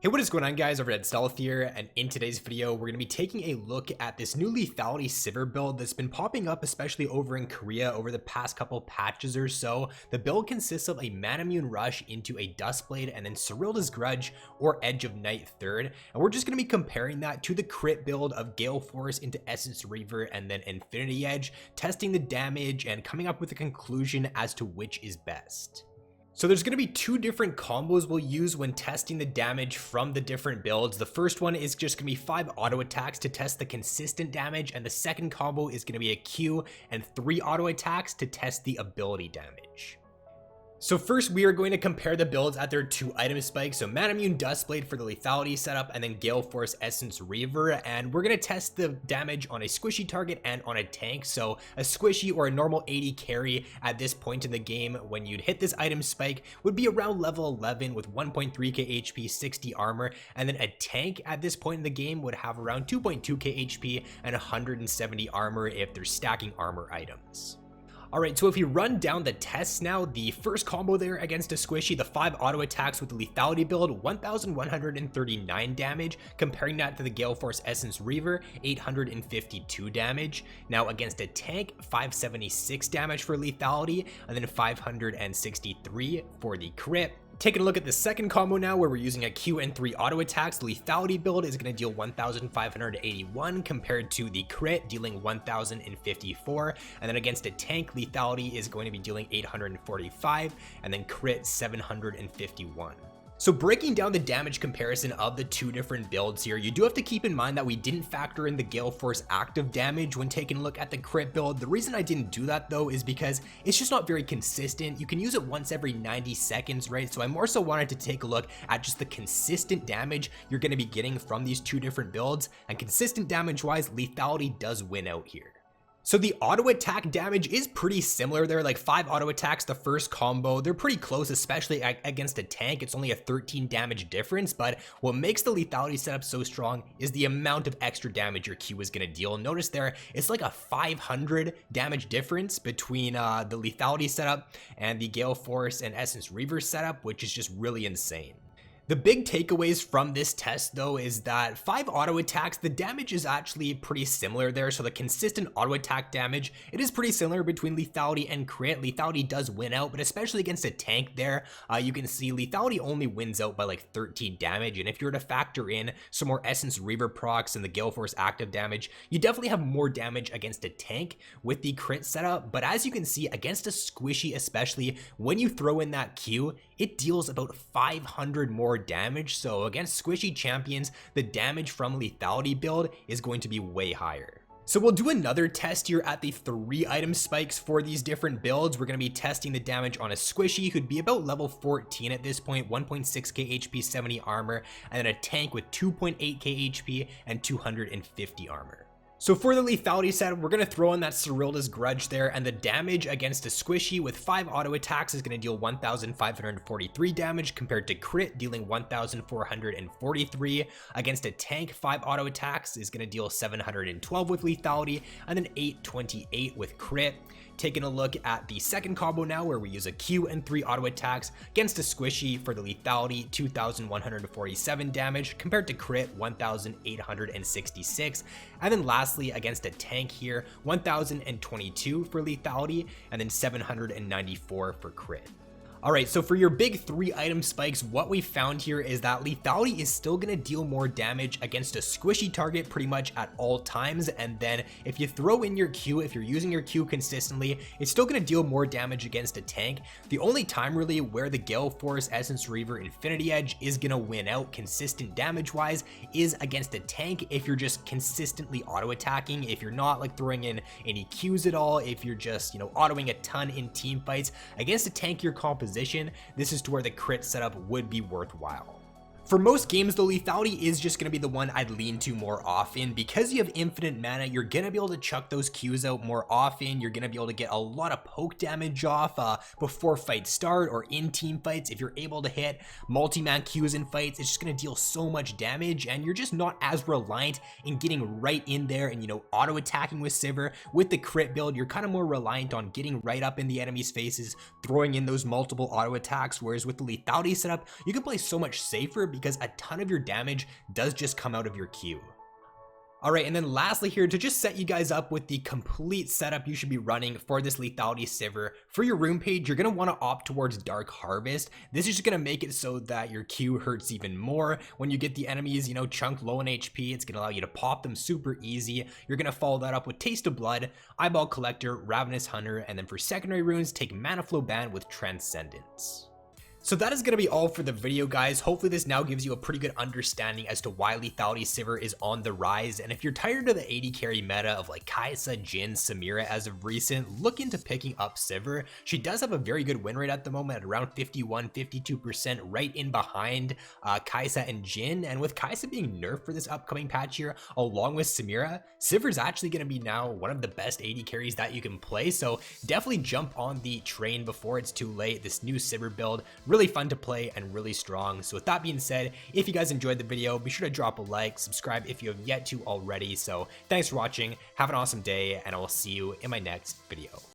Hey, what is going on, guys? RvzStealth here, and in today's video we're going to be taking a look at this new Lethality Sivir build that's been popping up, especially over in Korea over the past couple patches or so. The build consists of a Mana Immune Rush into a Duskblade and then Cyrilda's Grudge or Edge of Night third, and we're just going to be comparing that to the crit build of Gale Force into Essence Reaver and then Infinity Edge, testing the damage and coming up with a conclusion as to which is best. So there's going to be two different combos we'll use when testing the damage from the different builds. The first one is just going to be 5 auto attacks to test the consistent damage, and the second combo is going to be a Q and 3 auto attacks to test the ability damage. So first we are going to compare the builds at their 2 item spikes. So Mana Immune Duskblade for the lethality setup and then Gale Force Essence Reaver, and we're going to test the damage on a squishy target and on a tank. So a squishy or a normal 80 carry at this point in the game when you'd hit this item spike would be around level 11 with 1.3k HP, 60 armor, and then a tank at this point in the game would have around 2.2k HP and 170 armor if they're stacking armor items. Alright, so if you run down the tests now, the first combo there against a squishy, the 5 auto attacks with the lethality build, 1139 damage, comparing that to the Gale Force Essence Reaver, 852 damage. Now against a tank, 576 damage for lethality, and then 563 for the crit. Taking a look at the second combo now, where we're using a Q and 3 auto attacks, the lethality build is going to deal 1,581 compared to the crit dealing 1,054, and then against a tank, lethality is going to be dealing 845, and then crit 751. So breaking down the damage comparison of the 2 different builds here, you do have to keep in mind that we didn't factor in the Gale Force active damage when taking a look at the crit build. The reason I didn't do that though is because it's just not very consistent. You can use it once every 90 seconds, right? So I more so wanted to take a look at just the consistent damage you're going to be getting from these 2 different builds, and consistent damage wise, lethality does win out here. So the auto attack damage is pretty similar there, like 5 auto attacks the first combo. They're pretty close, especially against a tank. It's only a 13 damage difference, but what makes the lethality setup so strong is the amount of extra damage your Q is going to deal. Notice there, it's like a 500 damage difference between the lethality setup and the Gale Force and Essence Reaver setup, which is just really insane. The big takeaways from this test though is that 5 auto attacks, the damage is actually pretty similar there. So the consistent auto attack damage, it is pretty similar between lethality and crit. Lethality does win out, but especially against a tank there, you can see lethality only wins out by like 13 damage. And if you were to factor in some more Essence Reaver procs and the Gale Force active damage, you definitely have more damage against a tank with the crit setup. But as you can see, against a squishy, especially when you throw in that Q, it deals about 500 more damage. So against squishy champions, the damage from lethality build is going to be way higher. So we'll do another test here at the 3 item spikes for these different builds. We're going to be testing the damage on a squishy who'd be about level 14 at this point, 1.6k HP, 70 armor, and then a tank with 2.8k HP and 250 armor. So for the lethality set, we're going to throw in that Cyrilda's Grudge there, and the damage against a squishy with 5 auto attacks is going to deal 1,543 damage compared to crit dealing 1,443. Against a tank, 5 auto attacks is going to deal 712 with lethality and then 828 with crit. Taking a look at the second combo now, where we use a Q and 3 auto attacks against a squishy for the lethality, 2,147 damage compared to crit 1,866, and then lastly against a tank here, 1,022 for lethality and then 794 for crit. Alright, so for your big 3 item spikes, what we found here is that lethality is still going to deal more damage against a squishy target pretty much at all times, and then if you throw in your Q, if you're using your Q consistently, it's still going to deal more damage against a tank. The only time really where the Gale Force Essence Reaver Infinity Edge is going to win out consistent damage wise is against a tank if you're just consistently auto attacking, if you're not like throwing in any Qs at all, if you're just, you know, autoing a ton in team fights. Against a tankier composition, this is to where the crit setup would be worthwhile. For most games though, lethality is just going to be the one I'd lean to more often. Because you have infinite mana, you're going to be able to chuck those Qs out more often. You're going to be able to get a lot of poke damage off before fights start or in team fights. If you're able to hit multi-man Qs in fights, it's just going to deal so much damage, and you're just not as reliant in getting right in there and, you know, auto attacking with Sivir. With the crit build, you're kind of more reliant on getting right up in the enemy's faces, throwing in those multiple auto attacks, whereas with the lethality setup, you can play so much safer because a ton of your damage does just come out of your Q. Alright, and then lastly here, to just set you guys up with the complete setup you should be running for this Lethality Sivir, for your rune page, you're going to want to opt towards Dark Harvest. This is just going to make it so that your Q hurts even more. When you get the enemies, chunked low in HP, it's going to allow you to pop them super easy. You're going to follow that up with Taste of Blood, Eyeball Collector, Ravenous Hunter, and then for secondary runes, take Mana Flow Band with Transcendence. So that is going to be all for the video, guys. Hopefully this now gives you a pretty good understanding as to why Lethality Sivir is on the rise. And if you're tired of the AD carry meta of like Kai'Sa, Jhin, Samira as of recent, look into picking up Sivir. She does have a very good win rate at the moment at around 51-52%, right in behind Kai'Sa and Jhin. And with Kai'Sa being nerfed for this upcoming patch here, along with Samira, Sivir is actually going to be now one of the best AD carries that you can play. So definitely jump on the train before it's too late. This new Sivir build, really fun to play and really strong. So with that being said, if you guys enjoyed the video, be sure to drop a like, subscribe if you have yet to already. So thanks for watching, have an awesome day, and I will see you in my next video.